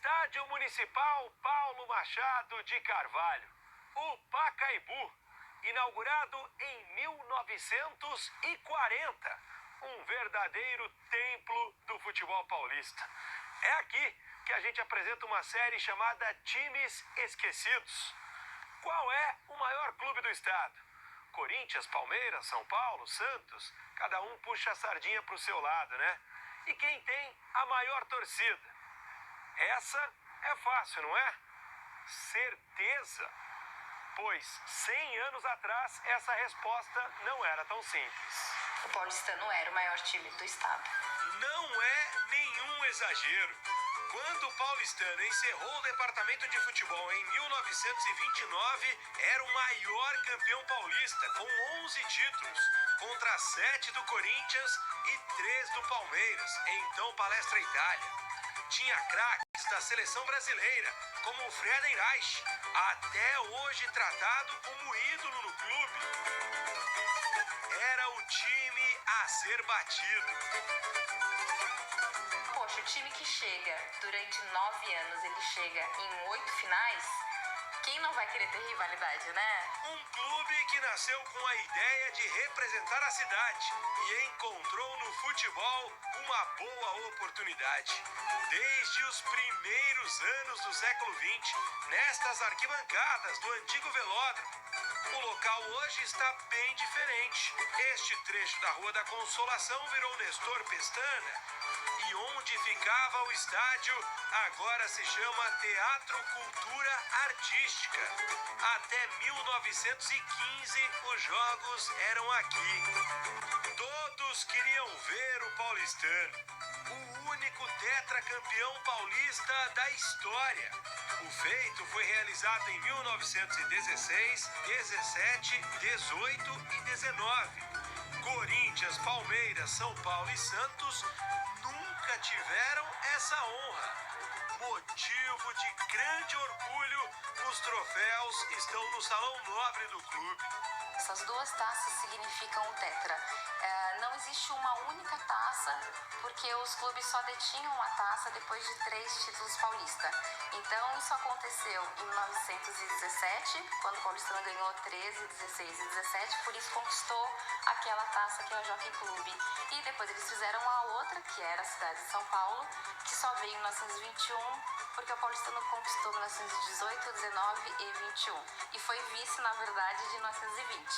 Estádio Municipal Paulo Machado de Carvalho, o Pacaembu, inaugurado em 1940, um verdadeiro templo do futebol paulista. É aqui que a gente apresenta uma série chamada Times Esquecidos. Qual é o maior clube do estado? Corinthians, Palmeiras, São Paulo, Santos, cada um puxa a sardinha para o seu lado, né? E quem tem a maior torcida? Essa é fácil, não é? Certeza! Pois 100 anos atrás essa resposta não era tão simples. O paulistano era o maior time do estado. Não é nenhum exagero. Quando o paulistano encerrou o departamento de futebol em 1929, era o maior campeão paulista, com 11 títulos, contra 7 do Corinthians e 3 do Palmeiras, então Palestra Itália. Tinha craques da seleção brasileira, como o Freden Reich, até hoje tratado como ídolo no clube. Era o time a ser batido. Poxa, o time que chega durante 9 anos, ele chega em 8 finais, quem não vai querer ter rivalidade, né? Um clube que nasceu com a ideia de representar a cidade e encontrou no futebol uma boa oportunidade. Desde os primeiros anos do século XX, nestas arquibancadas do antigo velódromo, o local hoje está bem diferente. Este trecho da Rua da Consolação virou Nestor Pestana e onde ficava o estádio agora se chama Teatro Cultura Artística. Até 1915 os jogos eram aqui. Todos queriam ver o paulistano, o único tetracampeão paulista da história. O feito foi realizado em 1916, 17, 18 e 19. Corinthians, Palmeiras, São Paulo e Santos nunca tiveram essa honra. Motivo de grande orgulho, os troféus estão no Salão Nobre do clube. Essas duas taças significam o tetra. Não existe uma única taça, porque os clubes só detinham uma taça depois de 3 títulos paulistas. Então, isso aconteceu em 1917, quando o paulistano ganhou 13, 16 e 17, por isso conquistou aquela taça que é o Jockey Clube. E depois eles fizeram a outra, que era a cidade de São Paulo, que só veio em 1921, porque o paulistano conquistou em 1918, 19 e 21. E foi vice, na verdade, de 1920.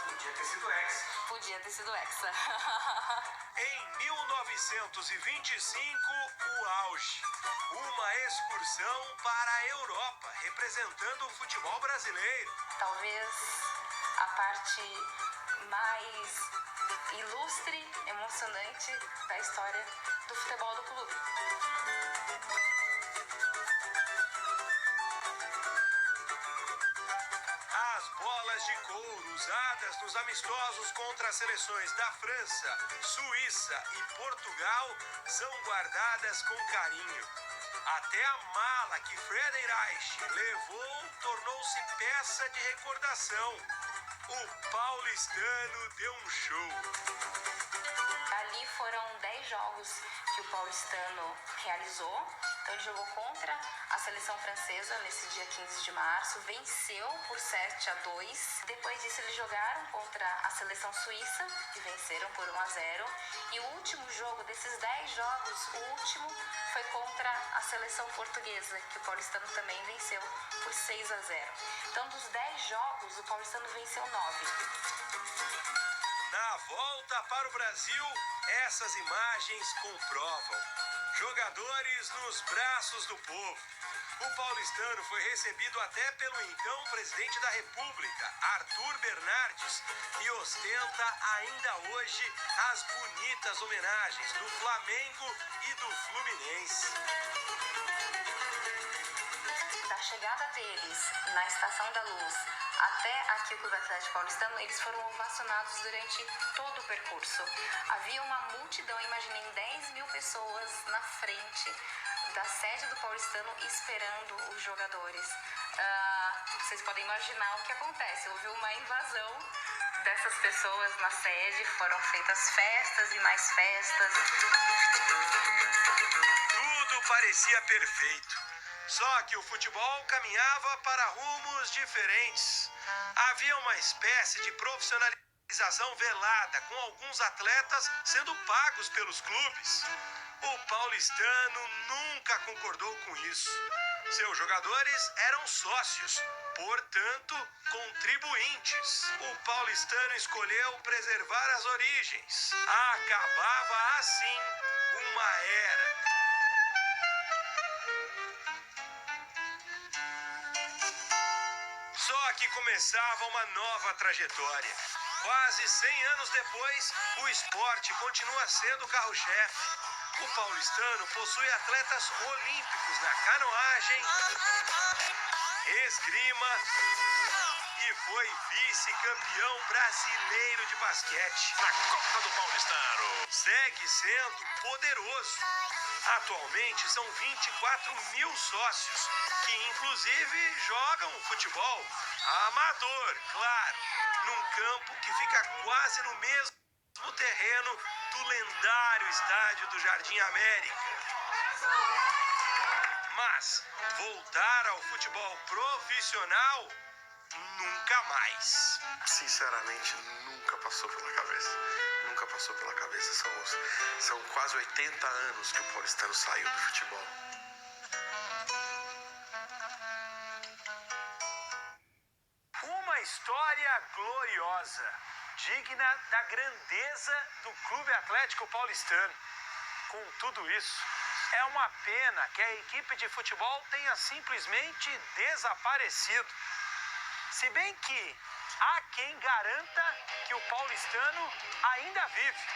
Podia ter sido hexa. Podia ter sido hexa. Em 1925, o auge. Uma excursão para a Europa, representando o futebol brasileiro. Talvez a parte mais ilustre, emocionante da história do futebol do clube. As bolas de couro usadas nos amistosos contra as seleções da França, Suíça e Portugal são guardadas com carinho. Até a mala que Freden Reich levou tornou-se peça de recordação. O paulistano deu um show. Ali foram 10 jogos que o paulistano realizou. Então ele jogou contra a seleção francesa nesse dia 15 de março, venceu por 7-2. Depois disso eles jogaram contra a seleção suíça e venceram por 1-0. E o último jogo desses 10 jogos, o último foi contra a seleção portuguesa, que o paulistano também venceu por 6-0. Então dos 10 jogos, o paulistano venceu 9. Na volta para o Brasil, essas imagens comprovam. Jogadores nos braços do povo. O paulistano foi recebido até pelo então presidente da República, Arthur Bernardes, e ostenta ainda hoje as bonitas homenagens do Flamengo e do Fluminense. Da chegada deles na Estação da Luz até aqui o Clube Atlético Paulistano, eles foram ovacionados durante todo o percurso. Havia uma multidão, imaginei 10 mil pessoas na frente da sede do Paulistano esperando os jogadores. Vocês podem imaginar o que acontece. Houve uma invasão dessas pessoas na sede, foram feitas festas e mais festas. Tudo parecia perfeito. Só que o futebol caminhava para rumos diferentes. Havia uma espécie de profissionalização velada, com alguns atletas sendo pagos pelos clubes. O paulistano nunca concordou com isso. Seus jogadores eram sócios, portanto, contribuintes. O paulistano escolheu preservar as origens. Acabava assim uma era. Só que começava uma nova trajetória. Quase 100 anos depois, o esporte continua sendo o carro-chefe. O paulistano possui atletas olímpicos na canoagem, esgrima e foi vice-campeão brasileiro de basquete. Na Copa do Paulistano. Segue sendo poderoso. Atualmente são 24 mil sócios, que inclusive jogam futebol amador, claro, num campo que fica quase no mesmo terreno do lendário estádio do Jardim América. Mas voltar ao futebol profissional, nunca mais. Sinceramente, nunca passou pela cabeça. Nunca passou pela cabeça. São quase 80 anos que o paulistano saiu do futebol. Uma história gloriosa, digna da grandeza do Clube Atlético Paulistano. Com tudo isso, é uma pena que a equipe de futebol tenha simplesmente desaparecido. Se bem que há quem garanta que o paulistano ainda vive.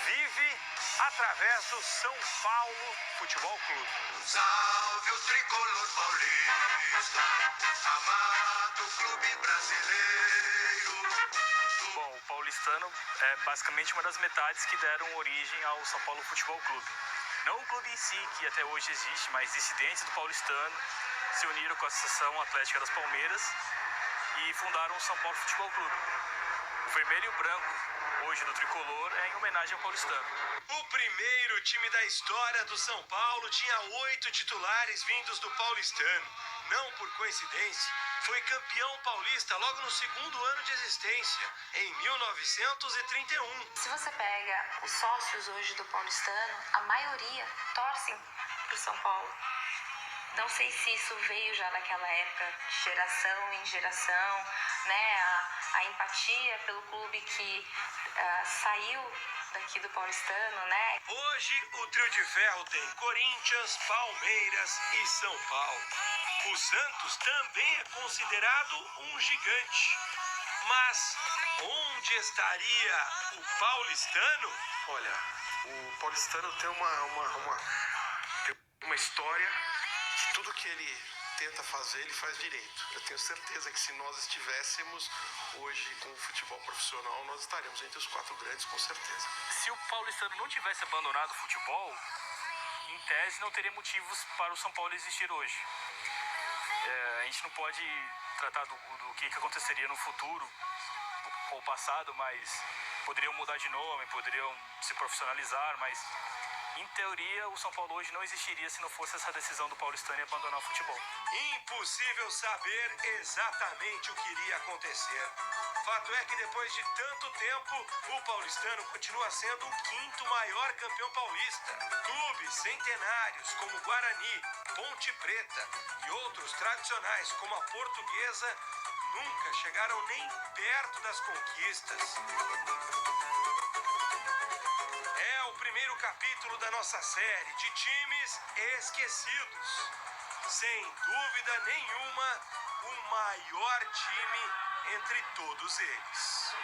Vive através do São Paulo Futebol Clube. Salve o tricolor paulista, amado clube brasileiro. Bom, o paulistano é basicamente uma das metades que deram origem ao São Paulo Futebol Clube. Não o clube em si, que até hoje existe, mas dissidentes do paulistano se uniram com a Associação Atlética das Palmeiras e fundaram o São Paulo Futebol Clube. O vermelho e o branco, hoje do tricolor, é em homenagem ao paulistano. O primeiro time da história do São Paulo tinha 8 titulares vindos do paulistano. Não por coincidência, foi campeão paulista logo no segundo ano de existência, em 1931. Se você pega os sócios hoje do paulistano, a maioria torcem para o São Paulo. Não sei se isso veio já naquela época, de geração em geração, né? A empatia pelo clube que saiu daqui do paulistano, né? Hoje o trio de ferro tem Corinthians, Palmeiras e São Paulo. O Santos também é considerado um gigante. Mas onde estaria o paulistano? Olha, o paulistano tem uma história que tudo que ele tenta fazer, ele faz direito. Eu tenho certeza que se nós estivéssemos hoje com o futebol profissional, nós estaríamos entre os 4 grandes, com certeza. Se o paulistano não tivesse abandonado o futebol, em tese não teria motivos para o São Paulo existir hoje. A gente não pode tratar do que aconteceria no futuro ou passado, mas poderiam mudar de nome, poderiam se profissionalizar, mas em teoria o São Paulo hoje não existiria se não fosse essa decisão do paulistano em abandonar o futebol. Impossível saber exatamente o que iria acontecer. Fato é que depois de tanto tempo, o paulistano continua sendo o 5º maior campeão paulista. Clubes centenários como Guarani, Ponte Preta e outros tradicionais como a Portuguesa nunca chegaram nem perto das conquistas. É o primeiro capítulo da nossa série de times esquecidos. Sem dúvida nenhuma, o maior time entre todos eles.